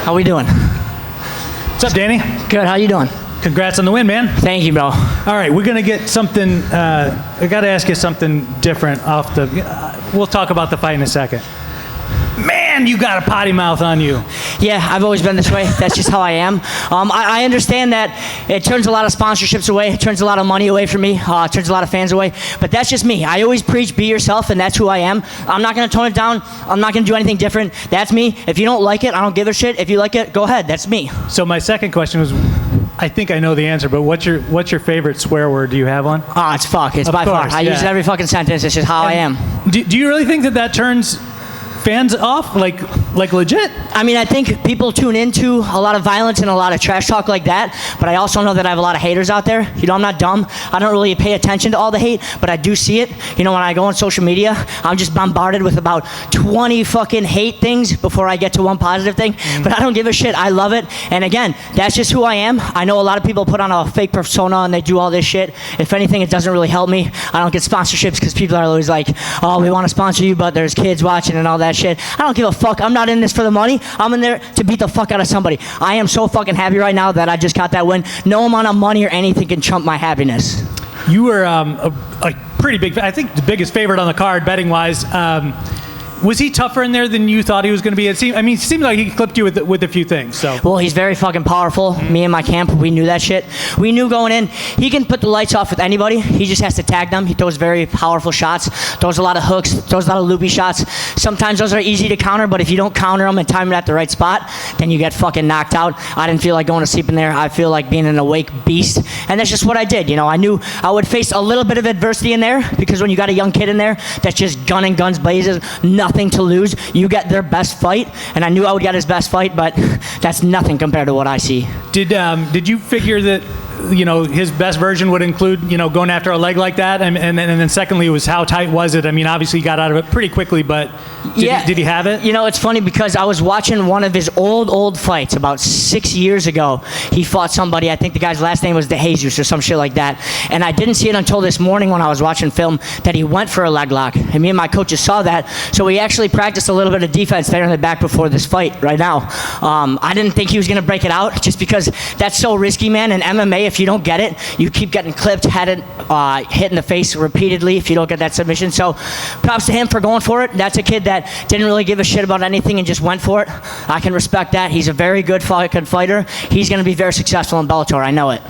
How we doing? What's up, Danny? Good, how you doing? Congrats on the win, man. Thank you, bro. All right, we're gonna get something, I gotta ask you something different off the, we'll talk about the fight in a second. Man, you got a potty mouth on you. Yeah, I've always been this way. That's just how I am. I understand that it turns a lot of sponsorships away. It turns a lot of money away from me. It turns a lot of fans away. But that's just me. I always preach, be yourself, and that's who I am. I'm not going to tone it down. I'm not going to do anything different. That's me. If you don't like it, I don't give a shit. If you like it, go ahead. That's me. So my second question was, I think I know the answer, but what's your favorite swear word? Do you have one? It's fuck. It's by far. I use it every fucking sentence. It's just how I am. Do you really think that turns fans off, like legit? I mean, I think people tune into a lot of violence and a lot of trash talk like that, but I also know that I have a lot of haters out there. You know, I'm not dumb. I don't really pay attention to all the hate, but I do see it. You know, when I go on social media, I'm just bombarded with about 20 fucking hate things before I get to one positive thing, but I don't give a shit. I love it, and again, that's just who I am. I know a lot of people put on a fake persona and they do all this shit. If anything, it doesn't really help me. I don't get sponsorships because people are always like, oh, we want to sponsor you, but there's kids watching and all that shit. I don't give a fuck. I'm not in this for the money. I'm in there to beat the fuck out of somebody. I am so fucking happy right now that I just got that win. No amount of money or anything can trump my happiness. You were a pretty big, I think the biggest favorite on the card, betting-wise. Was he tougher in there than you thought he was going to be? It seemed like he clipped you with a few things. So. Well, he's very fucking powerful. Me and my camp, we knew that shit. We knew going in, he can put the lights off with anybody. He just has to tag them. He throws very powerful shots, throws a lot of hooks, throws a lot of loopy shots. Sometimes those are easy to counter, but if you don't counter them and time it at the right spot, then you get fucking knocked out. I didn't feel like going to sleep in there. I feel like being an awake beast, and that's just what I did. You know, I knew I would face a little bit of adversity in there because when you got a young kid in there that's just gunning guns blazes, nothing to lose, you get their best fight, and I knew I would get his best fight, but that's nothing compared to what I see. Did you figure that, you know, his best version would include, you know, going after a leg like that? And then secondly, it was how tight was it? I mean, obviously he got out of it pretty quickly, but did he have it? You know, it's funny because I was watching one of his old fights about 6 years ago. He fought somebody, I think the guy's last name was DeJesus or some shit like that, and I didn't see it until this morning when I was watching film that he went for a leg lock, and me and my coaches saw that, so we actually practiced a little bit of defense there in the back before this fight right now. I didn't think he was going to break it out just because that's so risky, man. In MMA, if you don't get it, you keep getting clipped, hit in the face repeatedly if you don't get that submission. So props to him for going for it. That's a kid that didn't really give a shit about anything and just went for it. I can respect that. He's a very good fighter. He's going to be very successful in Bellator. I know it.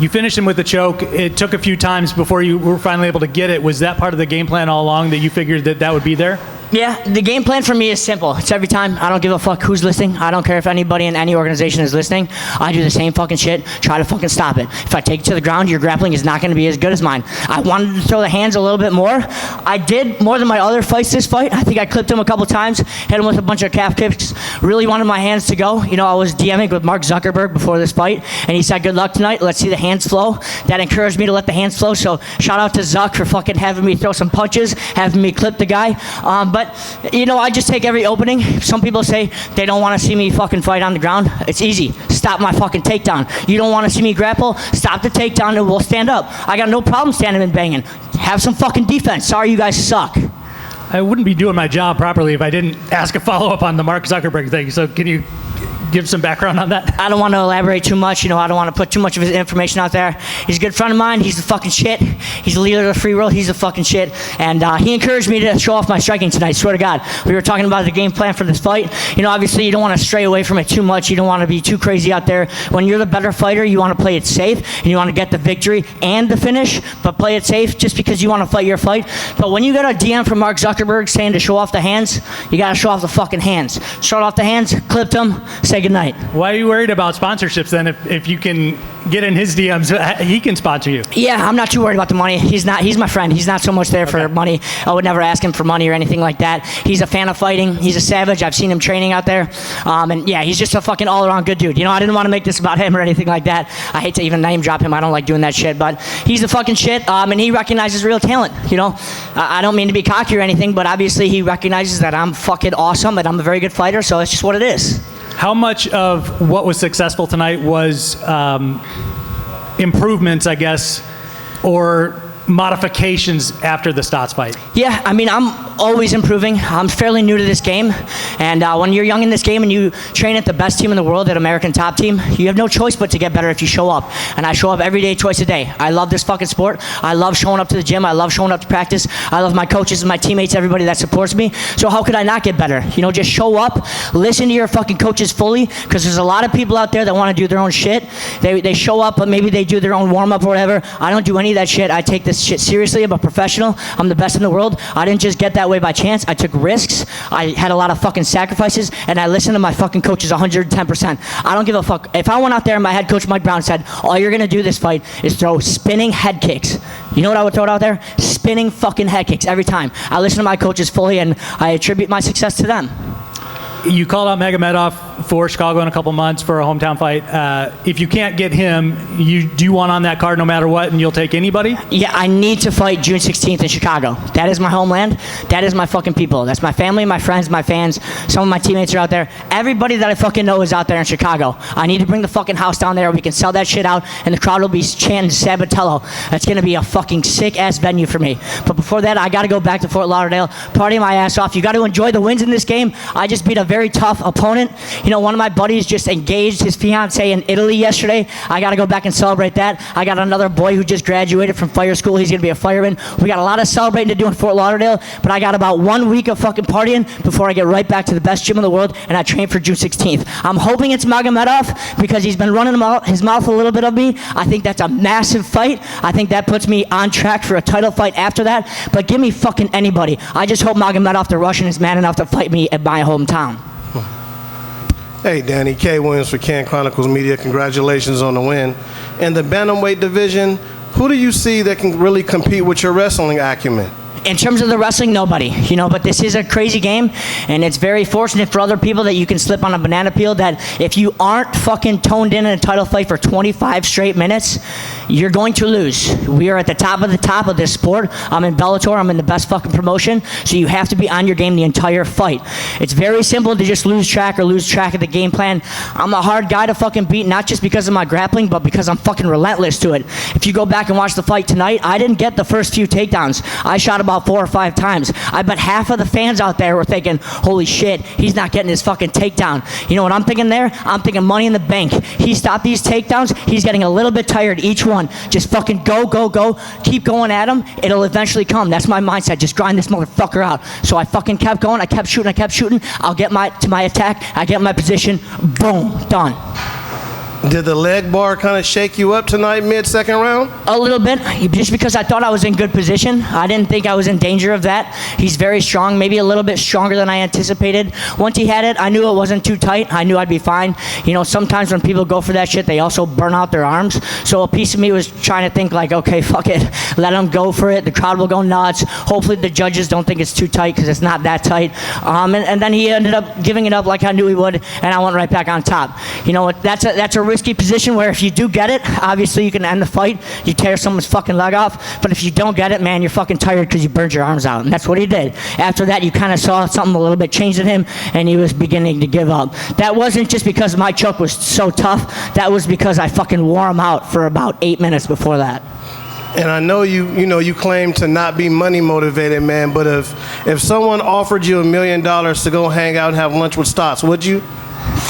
You finished him with a choke. It took a few times before you were finally able to get it. Was that part of the game plan all along, that you figured that would be there? Yeah, the game plan for me is simple. It's every time. I don't give a fuck who's listening. I don't care if anybody in any organization is listening. I do the same fucking shit. Try to fucking stop it. If I take it to the ground, your grappling is not going to be as good as mine. I wanted to throw the hands a little bit more. I did more than my other fights this fight. I think I clipped him a couple times, hit him with a bunch of calf kicks. Really wanted my hands to go. You know, I was DMing with Mark Zuckerberg before this fight, and he said, good luck tonight. Let's see the hands flow. That encouraged me to let the hands flow, so shout out to Zuck for fucking having me throw some punches, having me clip the guy. But, you know, I just take every opening. Some people say they don't want to see me fucking fight on the ground. It's easy. Stop my fucking takedown. You don't want to see me grapple? Stop the takedown and we'll stand up. I got no problem standing and banging. Have some fucking defense. Sorry, you guys suck. I wouldn't be doing my job properly if I didn't ask a follow-up on the Mark Zuckerberg thing. So can you give some background on that? I don't want to elaborate too much. You know, I don't want to put too much of his information out there. He's a good friend of mine. He's the fucking shit. He's the leader of the free world. He's the fucking shit. And he encouraged me to show off my striking tonight. Swear to God. We were talking about the game plan for this fight. You know, obviously you don't want to stray away from it too much. You don't want to be too crazy out there. When you're the better fighter, you want to play it safe and you want to get the victory and the finish, but play it safe just because you want to fight your fight. But when you got a DM from Mark Zuckerberg saying to show off the hands, you got to show off the fucking hands. Showed off the hands, clipped them, say goodnight. Why are you worried about sponsorships then? If you can get in his DMs, he can sponsor you. Yeah, I'm not too worried about the money. He's my friend. He's not so much there for money. I would never ask him for money or anything like that. He's a fan of fighting. He's a savage. I've seen him training out there. And yeah, he's just a fucking all-around good dude. You know, I didn't want to make this about him or anything like that. I hate to even name drop him. I don't like doing that shit, but he's the fucking shit. And he recognizes real talent. You know, I don't mean to be cocky or anything, but obviously he recognizes that I'm fucking awesome and I'm a very good fighter, so it's just what it is. How much of what was successful tonight was improvements, I guess, or modifications after the Stotts fight? Yeah, I mean, I'm always improving. I'm fairly new to this game. And when you're young in this game and you train at the best team in the world, at American Top Team, you have no choice but to get better if you show up. And I show up every day, twice a day. I love this fucking sport. I love showing up to the gym. I love showing up to practice. I love my coaches and my teammates, everybody that supports me. So how could I not get better? You know, just show up, listen to your fucking coaches fully, because there's a lot of people out there that want to do their own shit. They show up, but maybe they do their own warm-up or whatever. I don't do any of that shit. I take this shit seriously. I'm a professional. I'm the best in the world. I didn't just get that way by chance. I took risks. I had a lot of fucking sacrifices, and I listened to my fucking coaches 110%. I don't give a fuck. If I went out there and my head coach Mike Brown said, all you're going to do this fight is throw spinning head kicks, you know what I would throw out there? Spinning fucking head kicks every time. I listen to my coaches fully, and I attribute my success to them. You called out Magomedov for Chicago in a couple months for a hometown fight. If you can't get him, do you want on that card no matter what, and you'll take anybody? Yeah, I need to fight June 16th in Chicago. That is my homeland. That is my fucking people. That's my family, my friends, my fans. Some of my teammates are out there. Everybody that I fucking know is out there in Chicago. I need to bring the fucking house down there. We can sell that shit out, and the crowd will be chanting Sabatello. That's going to be a fucking sick-ass venue for me. But before that, I got to go back to Fort Lauderdale, party my ass off. You got to enjoy the wins in this game. I just beat a very tough opponent. You know, one of my buddies just engaged his fiance in Italy yesterday. I got to go back and celebrate that. I got another boy who just graduated from fire school. He's going to be a fireman. We got a lot of celebrating to do in Fort Lauderdale, but I got about 1 week of fucking partying before I get right back to the best gym in the world, and I train for June 16th. I'm hoping it's Magomedov because he's been running his mouth a little bit of me. I think that's a massive fight. I think that puts me on track for a title fight after that, but give me fucking anybody. I just hope Magomedov, the Russian, is man enough to fight me at my hometown. Hey, Danny, K. Williams for Can Chronicles Media. Congratulations on the win. In the bantamweight division, who do you see that can really compete with your wrestling acumen? In terms of the wrestling, nobody, you know, but this is a crazy game, and it's very fortunate for other people that you can slip on a banana peel, that if you aren't fucking toned in a title fight for 25 straight minutes, you're going to lose. We are at the top of this sport. I'm in Bellator. I'm in the best fucking promotion, so you have to be on your game the entire fight. It's very simple to just lose track of the game plan. I'm a hard guy to fucking beat, not just because of my grappling, but because I'm fucking relentless to it. If you go back and watch the fight tonight, I didn't get the first few takedowns. I shot about 4 or 5 times. I bet half of the fans out there were thinking, holy shit, he's not getting his fucking takedown. You know what I'm thinking there? I'm thinking money in the bank. He stopped these takedowns. He's getting a little bit tired each one. Just fucking go, go, go. Keep going at him. It'll eventually come. That's my mindset. Just grind this motherfucker out. So I fucking kept going. I kept shooting. I'll get to my attack. I get my position. Boom. Done. Did the leg bar kind of shake you up tonight mid-second round? A little bit, just because I thought I was in good position. I didn't think I was in danger of that. He's very strong, maybe a little bit stronger than I anticipated. Once he had it, I knew it wasn't too tight. I knew I'd be fine. You know, sometimes when people go for that shit, they also burn out their arms. So a piece of me was trying to think like, okay, fuck it. Let him go for it. The crowd will go nuts. Hopefully the judges don't think it's too tight, because it's not that tight. And then he ended up giving it up like I knew he would, and I went right back on top. You know what? That's a risky position where if you do get it, obviously you can end the fight. You tear someone's fucking leg off. But if you don't get it, man, you're fucking tired because you burned your arms out. And that's what he did. After that, you kind of saw something a little bit changed in him, and he was beginning to give up. That wasn't just because my choke was so tough. That was because I fucking wore him out for about 8 minutes before that. And I know you claim to not be money motivated, man, but if someone offered you $1 million to go hang out and have lunch with Stotts, would you?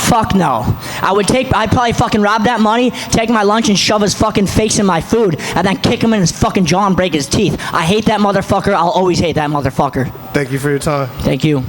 Fuck no. I'd probably fucking rob that money, take my lunch, and shove his fucking face in my food, and then kick him in his fucking jaw and break his teeth. I hate that motherfucker. I'll always hate that motherfucker. Thank you for your time. Thank you.